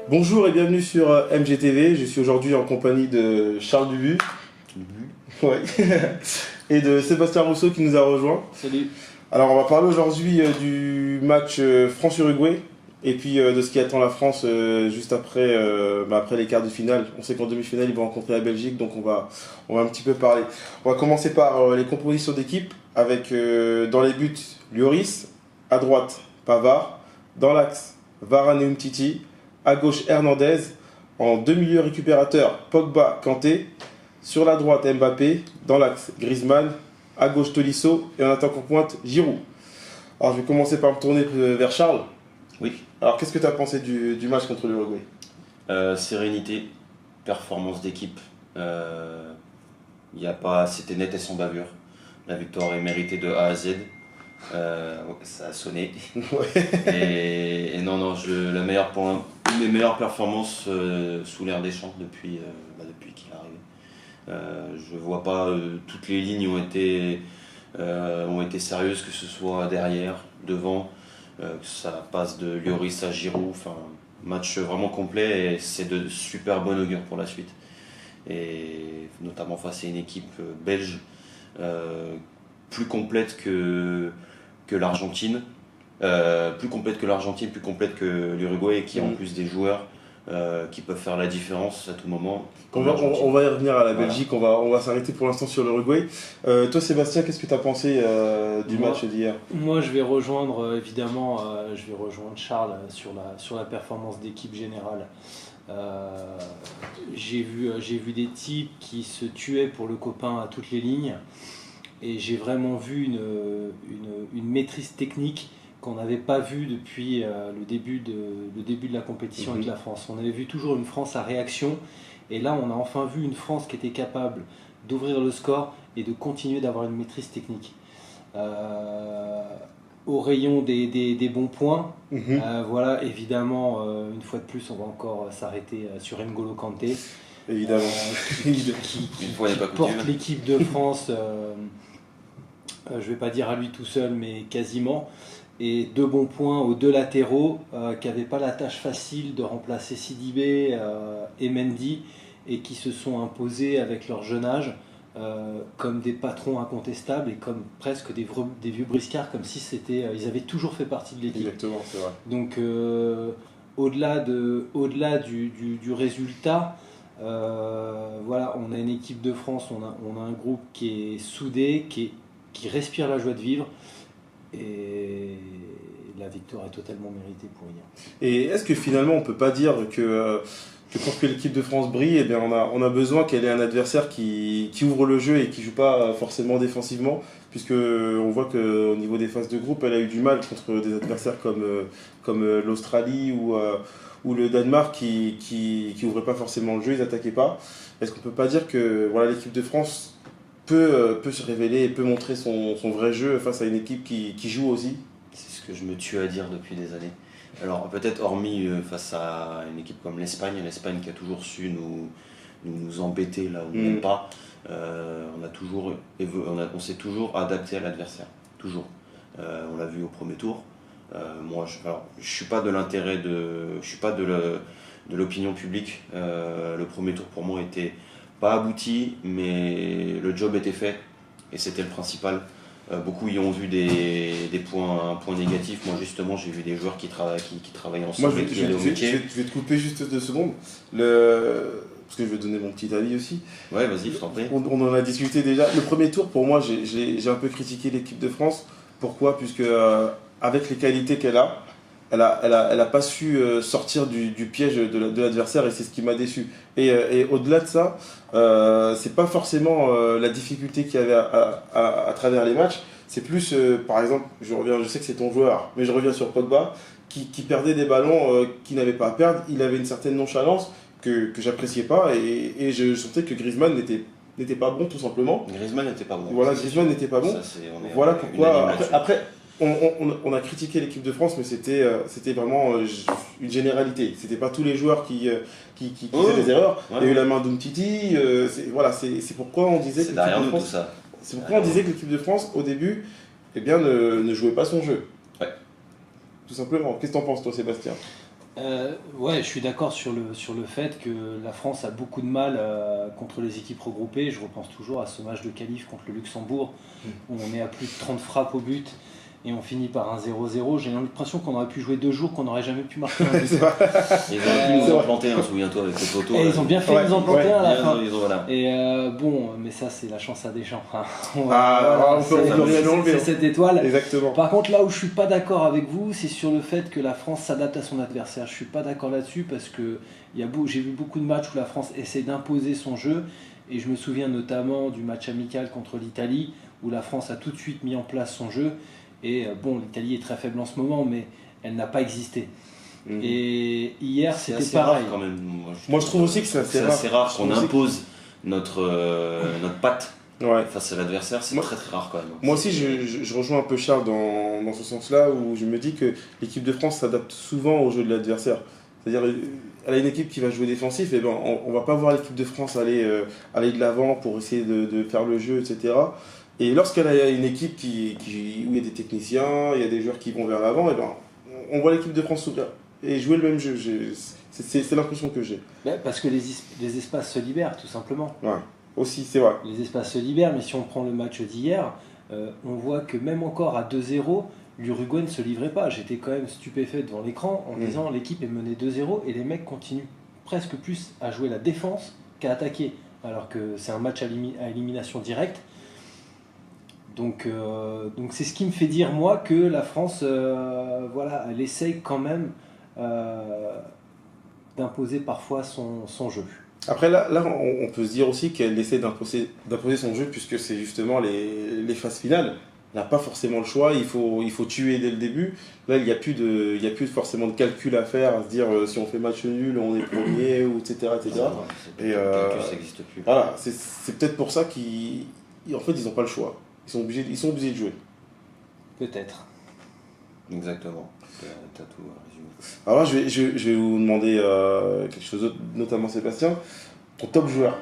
Bonjour et bienvenue sur MGTV. Je suis aujourd'hui en compagnie de Charles Dubu. Ouais. Et de Sébastien Rousseau qui nous a rejoint. Salut. Alors on va parler aujourd'hui du match France-Uruguay et puis de ce qui attend la France juste après, après les quarts de finale. On sait qu'en demi-finale ils vont rencontrer la Belgique, donc on va un petit peu parler. On va commencer par les compositions d'équipe avec dans les buts Lloris, à droite Pavard, dans l'axe Varane et Umtiti, à gauche Hernandez, en deux milieux récupérateurs Pogba, Kanté, sur la droite Mbappé, dans l'axe Griezmann, à gauche Tolisso et en attaquant pointe Giroud. Alors je vais commencer par me tourner vers Charles. Oui. Alors qu'est-ce que tu as pensé du match contre l'Uruguay? Sérénité, performance d'équipe. C'était net et sans bavure. La victoire est méritée de A à Z. Ça a sonné. Ouais. Et non, une des meilleures performances sous l'ère Deschamps depuis qu'il est arrivé. Je vois pas, toutes les lignes ont été sérieuses, que ce soit derrière, devant, que ça passe de Lloris à Giroud. Enfin, match vraiment complet et c'est de super bon augure pour la suite. Et notamment face à une équipe belge plus complète que l'Argentine, plus complète que l'Uruguay, et qui a en plus des joueurs qui peuvent faire la différence à tout moment. On va y revenir à la Belgique, voilà. On va s'arrêter pour l'instant sur l'Uruguay. Toi Sébastien, qu'est-ce que tu as pensé du match d'hier? Moi je vais rejoindre évidemment Charles sur la performance d'équipe générale. J'ai vu des types qui se tuaient pour le copain à toutes les lignes. Et j'ai vraiment vu une maîtrise technique qu'on n'avait pas vue depuis le début de la compétition avec la France. On avait vu toujours une France à réaction, et là on a enfin vu une France qui était capable d'ouvrir le score et de continuer d'avoir une maîtrise technique. Au rayon des bons points, voilà, évidemment, une fois de plus on va encore s'arrêter sur N'Golo Kanté. Évidemment. Qui porte l'équipe de France, je ne vais pas dire à lui tout seul, mais quasiment. Et deux bons points aux deux latéraux qui n'avaient pas la tâche facile de remplacer Sidibé et Mendy, et qui se sont imposés avec leur jeune âge comme des patrons incontestables et comme presque des vieux briscards, comme si ils avaient toujours fait partie de l'équipe. Exactement, c'est vrai. Donc au-delà du résultat, voilà, on a une équipe de France, on a un groupe qui est soudé, qui respire la joie de vivre, et la victoire est totalement méritée pour hier. Et est-ce que finalement on peut pas dire que pour que l'équipe de France brille, eh bien on a besoin qu'elle ait un adversaire qui ouvre le jeu et qui joue pas forcément défensivement, puisque on voit qu'au niveau des phases de groupe, elle a eu du mal contre des adversaires comme l'Australie ou le Danemark qui ouvraient pas forcément le jeu, ils attaquaient pas. Est-ce qu'on peut pas dire que voilà, l'équipe de France peut se révéler et peut montrer son vrai jeu face à une équipe qui joue aussi? C'est ce que je me tue à dire depuis des années. Alors peut-être hormis face à une équipe comme l'Espagne qui a toujours su nous embêter là où on n'aime pas. On s'est toujours adapté à l'adversaire, toujours. On l'a vu au premier tour. Moi, je suis pas de l'opinion publique. Le premier tour pour moi était pas abouti, mais le job était fait et c'était le principal. Beaucoup y ont vu des points négatifs. Moi justement j'ai vu des joueurs qui travaillaient ensemble. Moi je vais te couper juste 2 secondes. Parce que je vais donner mon petit avis aussi. Ouais, vas-y, je t'en prie. On en a discuté déjà. Le premier tour, pour moi, j'ai un peu critiqué l'équipe de France. Pourquoi? Puisque avec les qualités qu'elle a, elle a pas su sortir du piège de l'adversaire, et c'est ce qui m'a déçu. Et au-delà de ça, c'est pas forcément la difficulté qu'il y avait à travers les matchs. C'est plus, par exemple, je sais que c'est ton joueur, mais je reviens sur Pogba, qui perdait des ballons qu'il n'avait pas à perdre. Il avait une certaine nonchalance que j'appréciais pas, et je sentais que Griezmann n'était pas bon, tout simplement. Griezmann n'était pas bon. Voilà, Griezmann n'était pas bon. Voilà pourquoi. Après, on a critiqué l'équipe de France, mais c'était vraiment une généralité. C'était pas tous les joueurs qui faisaient des erreurs. Ouais. Il y a eu la main d'Umtiti. C'est pourquoi on disait que l'équipe de France. C'est pourquoi on disait que l'équipe de France, au début, eh bien, ne jouait pas son jeu. Ouais. Tout simplement. Qu'est-ce que t'en penses, toi, Sébastien? Ouais, je suis d'accord sur le fait que la France a beaucoup de mal contre les équipes regroupées. Je repense toujours à ce match de qualif contre le Luxembourg où on est à plus de 30 frappes au but et on finit par un 0-0. J'ai l'impression qu'on aurait pu jouer 2 jours, qu'on n'aurait jamais pu marquer un but. Ils auraient pu nous en planter un, souviens-toi, avec le poteau. Ils ont bien fait de nous en planter un à la fin. Voilà. Et bon, mais ça c'est la chance à Deschamps. Hein. On peut rien enlever. C'est cette étoile. Exactement. Par contre, là où je suis pas d'accord avec vous, c'est sur le fait que la France s'adapte à son adversaire. Je suis pas d'accord là-dessus parce que j'ai vu beaucoup de matchs où la France essaie d'imposer son jeu. Et je me souviens notamment du match amical contre l'Italie où la France a tout de suite mis en place son jeu. Et bon, l'Italie est très faible en ce moment, mais elle n'a pas existé. Et hier, c'était pareil. Rare quand même. Moi, je trouve aussi que c'est assez rare qu'on impose notre patte face à l'adversaire. C'est très très rare quand même. Moi aussi, je rejoins un peu Charles dans ce sens-là, où je me dis que l'équipe de France s'adapte souvent au jeu de l'adversaire. C'est-à-dire, elle a une équipe qui va jouer défensif, et ben, on va pas voir l'équipe de France aller de l'avant pour essayer de faire le jeu, etc. Et lorsqu'elle a une équipe où il y a des techniciens, il y a des joueurs qui vont vers l'avant, et ben, on voit l'équipe de France s'ouvrir et jouer le même jeu. C'est l'impression que j'ai. Parce que les espaces se libèrent, tout simplement. Ouais, aussi, c'est vrai. Les espaces se libèrent, mais si on prend le match d'hier, on voit que même encore à 2-0, l'Uruguay ne se livrait pas. J'étais quand même stupéfait devant l'écran en disant l'équipe est menée 2-0 et les mecs continuent presque plus à jouer la défense qu'à attaquer, alors que c'est un match à élimination directe. Donc c'est ce qui me fait dire, moi, que la France, elle essaye quand même d'imposer parfois son jeu. Après, là on peut se dire aussi qu'elle essaie d'imposer son jeu, puisque c'est justement les phases finales. Elle n'a pas forcément le choix, il faut tuer dès le début. Là, il n'y a plus forcément de calcul à faire, à se dire si on fait match nul, on est premier, ou etc. etc. Et ça n'existe plus. Voilà, c'est peut-être pour ça qu'en fait, ils n'ont pas le choix. Ils sont obligés de jouer. Peut-être. Exactement. T'as tout résumé. Alors là, je vais vous demander quelque chose d'autre, notamment Sébastien. Ton top joueur.